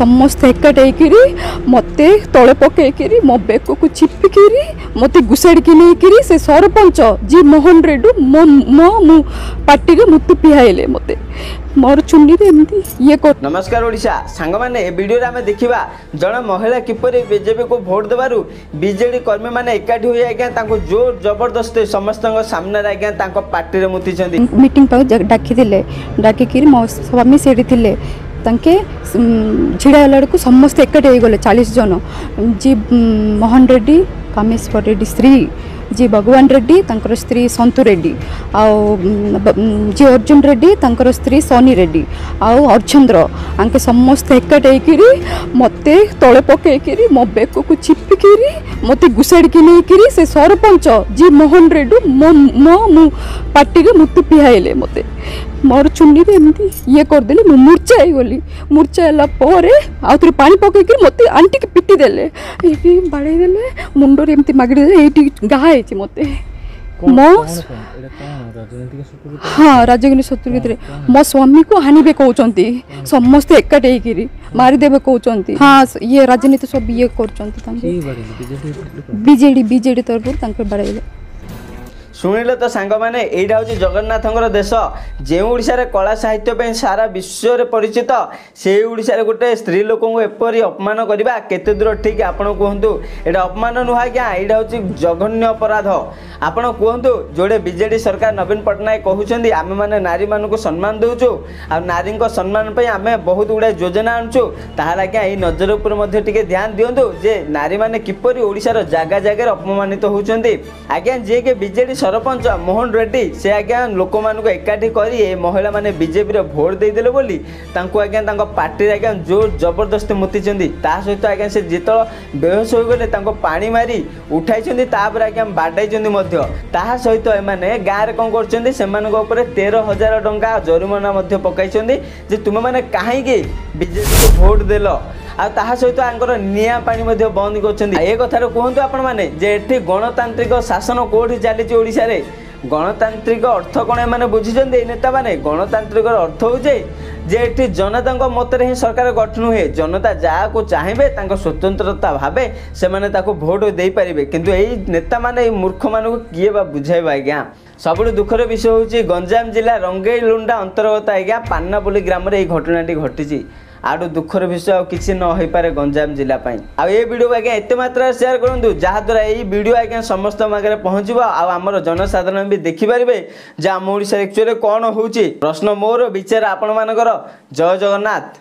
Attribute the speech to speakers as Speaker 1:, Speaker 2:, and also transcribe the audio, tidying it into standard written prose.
Speaker 1: समस्त एकाट मत तले पकईकि मो बेक को चिपिक मत घुषाड़ी नहीं से सरपंच जी मोहन रेड्डी मो पार्टी मुतु पिहाइले मत मोर चुन्नी ये कर।
Speaker 2: नमस्कार ओडिशा सांग माने ए वीडियो रे आमे देखिबा जण महिला किपरि बीजेपी को वोट देबारु बीजेडी कर्मी माने एकाठी होई आज्ञा तांको जोर जबरदस्त समस्तଙ୍କ सामने रे आज्ञा तांको पार्टी रे मुति छथि
Speaker 1: मीटिंग पर डाकी दिले डाकी कि मो स्वामी सेठी थिले तांके छिड़ा लड़को समस्त एकाठी हो गले 40 जन जी मोहन रेड्डी कामेश्वर रेड्डी श्री जी भगवान रेड्डी तांकर स्त्री संतु रेड्डी आउ जी अर्जुन रेड्डी तांकर स्त्री सोनी रेड्डी आउ अर्चंद्र आंके समस्त एकाट मत तले पकईकि मो बेक को चिपिक मत घुषाड़ी नहीं से सरपंच जी मोहन रेड्डी मो पार्टी मुतु पिहाइले मत मोर चुन्नी ये करदेली मु मूर्छा गली मूर्छा है पानी पकईकि मत आंटी की पिटी देले बाड़े देले मुंडर एमती मागड़ी ये गाहे मत मो हाँ राजनीतिक शत्रु भितर मो स्वामी को हानिबे कहते समस्त एकाट मारिदेवे कहते हाँ ये राजनीति सब ये कर बीजेडी तरफ बाड़े
Speaker 2: शुणिले तो सांग मैंने यहाँ हूँ जगन्नाथ देश जो ओडिशा कला साहित्य सारा विश्व में परिचित से ओडिशा गोटे स्त्री लोक एपरी अपमान करवा केते दूर ठीक आपड़ कहतु यहाँ अपमान नुह क्या यहाँ हूँ जघन्य अपराध आपण कहतु जोड़े बीजेडी सरकार नवीन पट्टनायक कहते आम मैंने नारी मानक सम्मान दौचु आ नारी सम्मान आम बहुत गुड़ा योजना आणुचु ताल आज्ञा यही नजर उपर ध्यान दिंतु जे नारी मैंने किपरि ओडिशार जगह जगह अपमानित होती आज्ञा जी के बीजेडी सरपंच मोहन रेड्डी से आज्ञा लोक मानक एकाठी कर महिला माने बीजेपी रे भोट देदेले बोली तांको आज्ञा पार्टी आज्ञा जोर जबरदस्ती मुतिचंदी ता सहित आज्ञा से जित बेहोश हो गले तांको पानी मारी उठाई तापर आज्ञा बाडाई ता सहित एमाने गाँव में कौन कर 13,000 टंका जरिमाना पकाई तुम मैंने कहीं बीजेपी को भोट देल आ सहित निया पानी बंद कर कथार कहतु आपण मैंने जे गणतांत्रिक शासन कौटी चली ओडिशा रे गणतांत्रिक अर्थ कौन एम बुझी नेता मैंने गणतांत्रिक अर्थ हो जे जनता मत ही सरकार गठन हुए जनता जहाँ को चाहिए स्वतंत्रता भावे से भोट दे पारे किंतु यही नेता माने मूर्ख मान किए बुझाइब आज्ञा सबुठ दुखर विषय हूँ गंजाम जिला रंगेलुंडा अंतर्गत आज्ञा पान्नापल्ली ग्राम में घटनाटी घटी आडू दुखर विषय किसी न हो पारे गंजाम जिला आ ये वीडियो आज्ञा एत मात्रा शेयर करूँ जहाद्वारा यही वीडियो आज्ञा समस्त आगे पहुँच आमर जनसाधारण भी देखिपारे जे आम ओडिशा एक्चुअली कौन हो प्रश्न मोर विचार आपण मानकर जय जगन्नाथ।